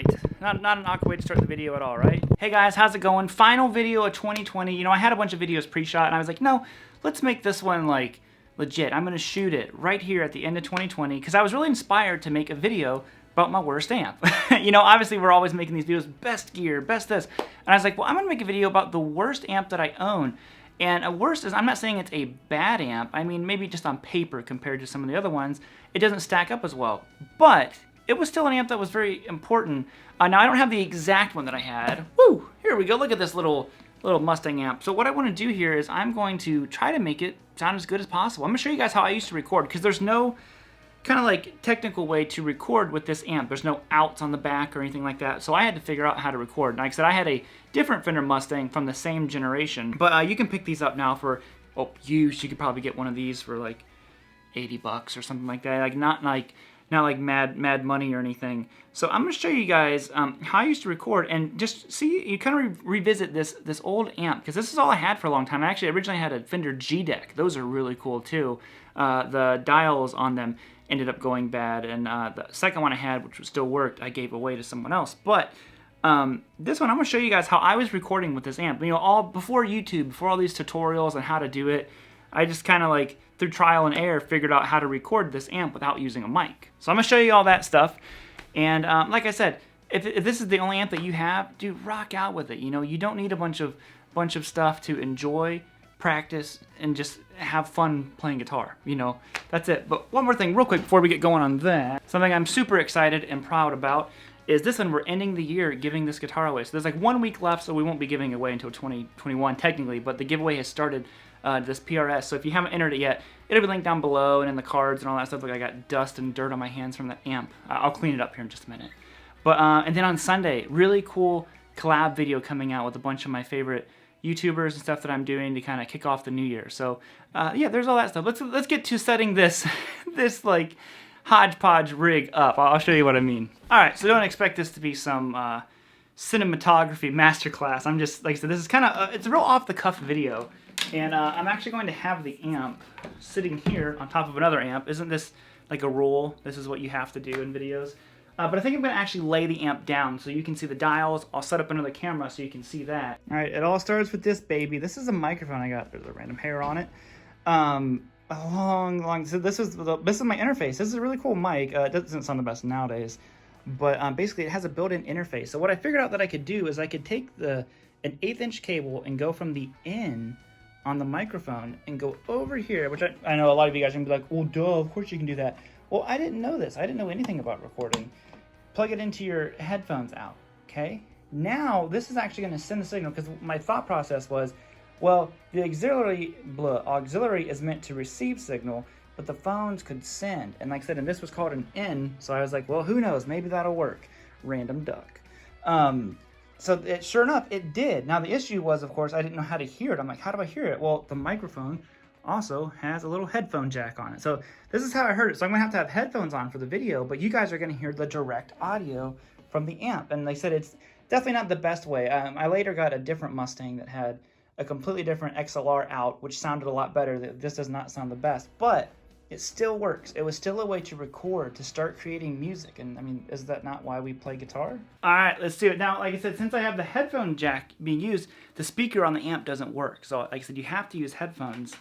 right. Not an awkward way to start the video at all, right? Hey guys, how's it going? Final video of 2020. You know, I had a bunch of videos pre-shot, and I was like, no, let's make this one, like, legit. I'm gonna shoot it right here at the end of 2020, because I was really inspired to make a video about my worst amp. You know, obviously we're always making these videos, best gear, best this. And I was like, well, I'm gonna make a video about the worst amp that I own. And a worst is, I'm not saying it's a bad amp. I mean, maybe just on paper compared to some of the other ones, it doesn't stack up as well. But it was still an amp that was very important. Now, I don't have the exact one that I had. Woo! Here we go. Look at this little Mustang amp. So what I want to do here is I'm going to try to make it sound as good as possible. I'm going to show you guys how I used to record, because there's no kind of like technical way to record with this amp. There's no outs on the back or anything like that. So I had to figure out how to record. And like I said, I had a different Fender Mustang from the same generation. But you can pick these up now for, used. You could probably get one of these for like 80 bucks or something like that. Like not like mad money or anything. So I'm going to show you guys how I used to record, and just see, you kind of revisit this old amp, because this is all I had for a long time. I actually originally had a Fender G-Deck. Those are really cool too. The dials on them ended up going bad, and the second one I had, which still worked, I gave away to someone else. But this one, I'm going to show you guys how I was recording with this amp. You know, all before YouTube, before all these tutorials on how to do it, I just kind of like, through trial and error, figured out how to record this amp without using a mic. So I'm going to show you all that stuff. And like I said, if this is the only amp that you have, dude, rock out with it. You know, you don't need a bunch of stuff to enjoy, practice, and just have fun playing guitar. You know, that's it. But one more thing real quick before we get going on that. Something I'm super excited and proud about is this one. We're ending the year giving this guitar away. So there's like 1 week left, so we won't be giving it away until 2021 technically, but the giveaway has started. This PRS. So if you haven't entered it yet, it'll be linked down below and in the cards and all that stuff. Look, I got dust and dirt on my hands from the amp. I'll clean it up here in just a minute. But and then on Sunday, really cool collab video coming out with a bunch of my favorite YouTubers and stuff that I'm doing to kind of kick off the new year. So yeah, there's all that stuff. Let's get to setting this this like hodgepodge rig up. I'll show you what I mean. All right, so don't expect this to be some cinematography masterclass. I'm just, like I said, this is kind of it's a real off the cuff video. And I'm actually going to have the amp sitting here on top of another amp. Isn't this like a rule? This is what you have to do in videos. But I think I'm going to actually lay the amp down so you can see the dials. I'll set up another camera so you can see that. All right, it all starts with this baby. This is a microphone I got. There's a random hair on it. So this is my interface. This is a really cool mic. It doesn't sound the best nowadays, but basically it has a built-in interface. So what I figured out that I could do is I could take an 1/8 inch cable and go from the in on the microphone and go over here, which I know a lot of you guys are gonna be like, well, duh, of course you can do that. Well, I didn't know this. I didn't know anything about recording. Plug it into your headphones out, okay? Now, this is actually gonna send the signal, because my thought process was, well, the auxiliary is meant to receive signal, but the phones could send. And like I said, and this was called an in, so I was like, well, who knows? Maybe that'll work. Random duck. So sure enough, it did. Now the issue was, of course, I didn't know how to hear it. I'm like, how do I hear it? Well, the microphone also has a little headphone jack on it. So this is how I heard it. So I'm gonna have to have headphones on for the video, but you guys are gonna hear the direct audio from the amp. And they said it's definitely not the best way. I later got a different Mustang that had a completely different XLR out, which sounded a lot better. This does not sound the best, but it still works. It was still a way to record, to start creating music. And I mean, is that not why we play guitar? All right, let's do it. Now, like I said, since I have the headphone jack being used, the speaker on the amp doesn't work. So like I said, you have to use headphones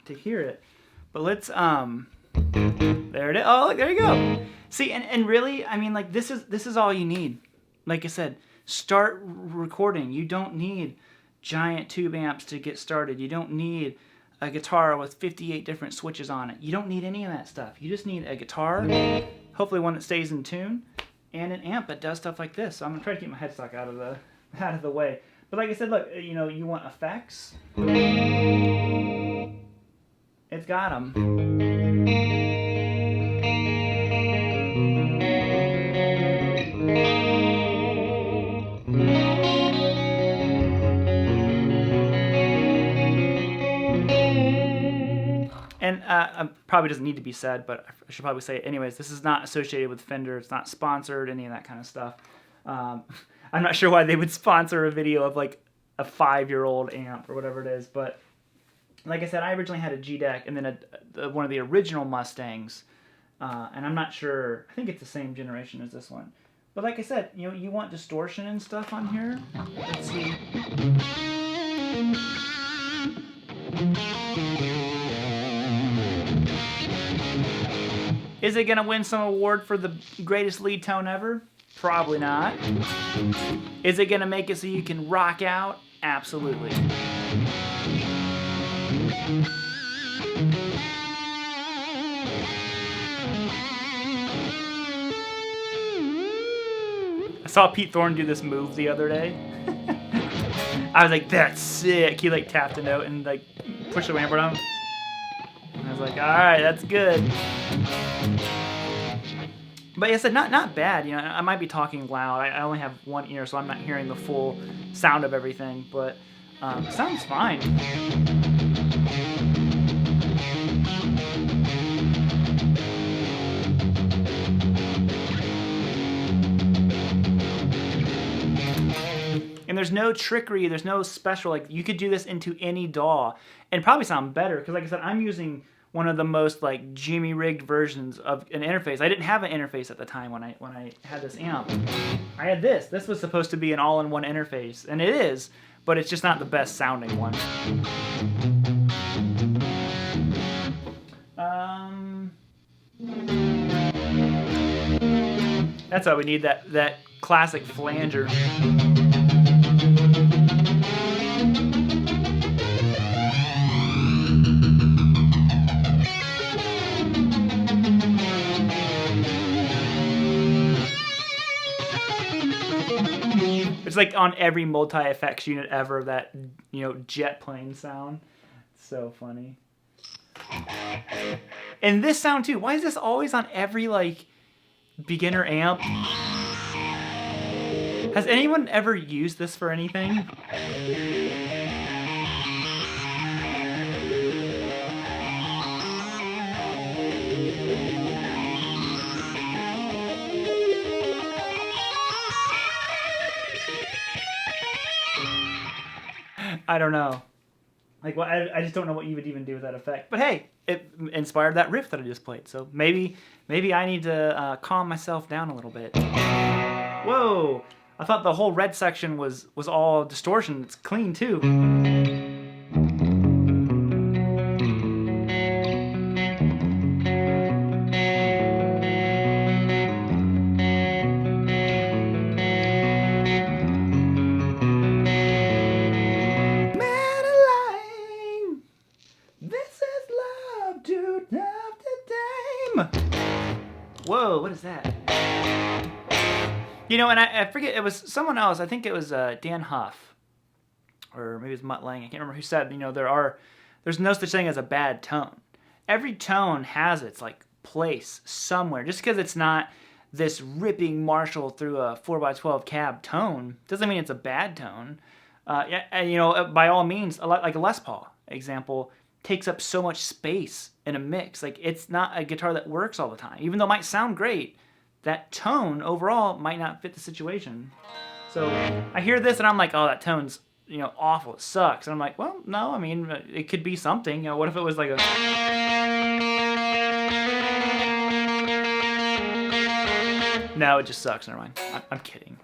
to hear it. But let's, there it is. Oh, look, there you go. See, and really, I mean, like this is all you need. Like I said, start recording. You don't need giant tube amps to get started. You don't need a guitar with 58 different switches on it. You don't need any of that stuff. You just need a guitar, hopefully one that stays in tune, and an amp that does stuff like this. So I'm gonna try to keep my headstock out of the way. But like I said, look, you know, you want effects. It's got them. And probably doesn't need to be said, but I should probably say it anyways. This is not associated with Fender. It's not sponsored, any of that kind of stuff. I'm not sure why they would sponsor a video of like a 5-year-old amp or whatever it is. But like I said, I originally had a G-Deck and then one of the original Mustangs. And I'm not sure. I think it's the same generation as this one. But like I said, you know, you want distortion and stuff on here. Let's see. Is it gonna win some award for the greatest lead tone ever? Probably not. Is it gonna make it so you can rock out? Absolutely. I saw Pete Thorne do this move the other day. I was like, that's sick. He like tapped a note and like pushed the ramp on. And I was like, all right, that's good. But like I said, not bad. You know, I might be talking loud. I only have one ear, so I'm not hearing the full sound of everything. But sounds fine. And there's no trickery, there's no special, like you could do this into any DAW and probably sound better, because like I said, I'm using one of the most like Jimmy rigged versions of an interface. I didn't have an interface at the time when I had this amp. I had this. This was supposed to be an all-in-one interface, and it is, but it's just not the best sounding one. That's why we need that classic flanger. It's like on every multi-effects unit ever, that, you know, jet plane sound. So funny. And this sound too. Why is this always on every like beginner amp? Has anyone ever used this for anything? I don't know. Like, well, I just don't know what you would even do with that effect. But hey, it inspired that riff that I just played. So maybe I need to calm myself down a little bit. Whoa! I thought the whole red section was all distortion. It's clean too. Whoa, what is that? You know, and I forget, it was someone else. I think it was Dan Huff, or maybe it was Mutt Lang. I can't remember who said, you know, there's no such thing as a bad tone. Every tone has its like place somewhere. Just because it's not this ripping Marshall through a 4x12 cab tone doesn't mean it's a bad tone. And, you know, by all means, a lot like a Les Paul example takes up so much space in a mix. Like, it's not a guitar that works all the time. Even though it might sound great, that tone overall might not fit the situation. So I hear this and I'm like, oh, that tone's, you know, awful. It sucks. And I'm like, well, no, I mean, it could be something. You know, what if it was like a... No, it just sucks. Never mind. I'm kidding.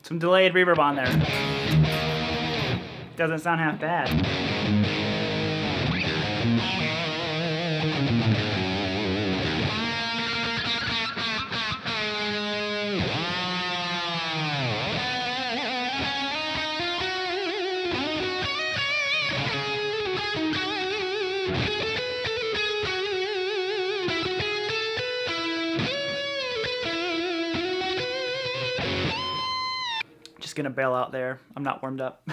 Some delayed reverb on there. Doesn't sound half bad. Gonna bail out there. I'm not warmed up.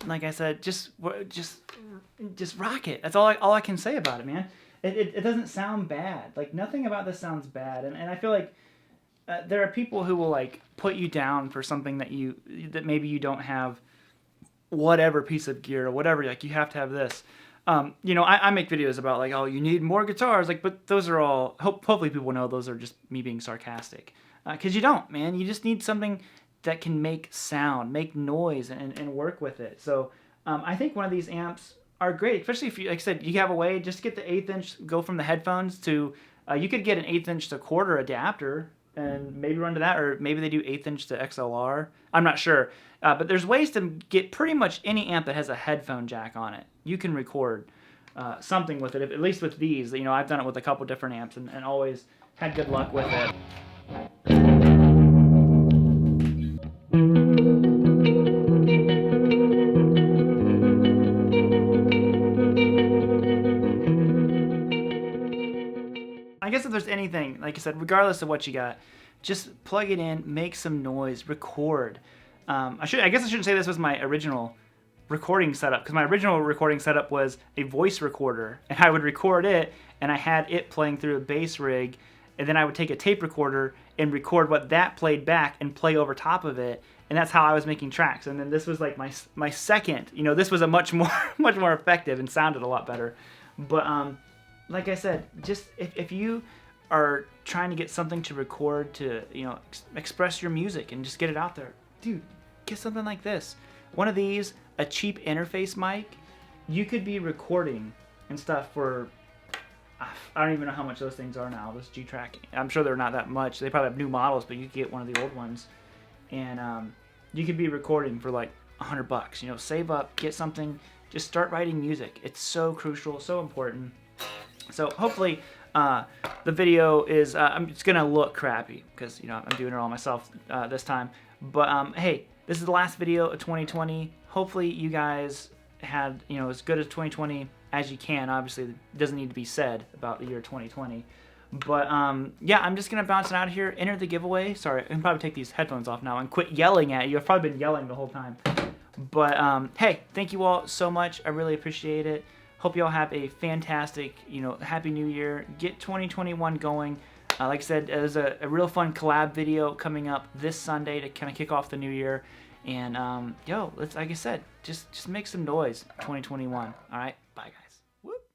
Like I said, just rock it. That's all I can say about it, man. It doesn't sound bad. Like, nothing about this sounds bad. And I feel like there are people who will like put you down for something that maybe you don't have, whatever piece of gear or whatever. Like, you have to have this. You know, I make videos about like, oh, you need more guitars. Like, but those are all, hopefully people know those are just me being sarcastic. Because you don't, man. You just need something that can make sound, make noise, and work with it. So I think one of these amps are great, especially if you, like I said, you have a way, just get the 1/8 inch, go from the headphones to, you could get an 1/8 inch to 1/4 adapter and maybe run to that, or maybe they do 1/8 inch to XLR. I'm not sure. But there's ways to get pretty much any amp that has a headphone jack on it. You can record something with it, at least with these. You know, I've done it with a couple different amps and always had good luck with it. I guess if there's anything, like I said, regardless of what you got, just plug it in, make some noise, record. I guess I shouldn't say this was my original recording setup, because my original recording setup was a voice recorder, and I would record it, and I had it playing through a bass rig, and then I would take a tape recorder and record what that played back and play over top of it, and that's how I was making tracks. And then this was like my second, you know, this was a much more effective and sounded a lot better. But like I said, just if you are trying to get something to record to, you know, express your music and just get it out there, dude, get something like this. One of these, a cheap interface mic, you could be recording and stuff for, I don't even know how much those things are now, those G-Track. I'm sure they're not that much. They probably have new models, but you could get one of the old ones. And you could be recording for like $100. You know, save up, get something, just start writing music. It's so crucial, so important. So hopefully the video is, it's going to look crappy because, you know, I'm doing it all myself this time. But hey, this is the last video of 2020. Hopefully you guys had, you know, as good as 2020 as you can. Obviously, it doesn't need to be said about the year 2020. But yeah, I'm just going to bounce it out of here, enter the giveaway. Sorry, I can probably take these headphones off now and quit yelling at you. I've probably been yelling the whole time. But hey, thank you all so much. I really appreciate it. Hope you all have a fantastic, you know, happy new year. Get 2021 going. Like I said, there's a real fun collab video coming up this Sunday to kind of kick off the new year. And yo, let's, like I said, just make some noise. 2021. All right, bye guys.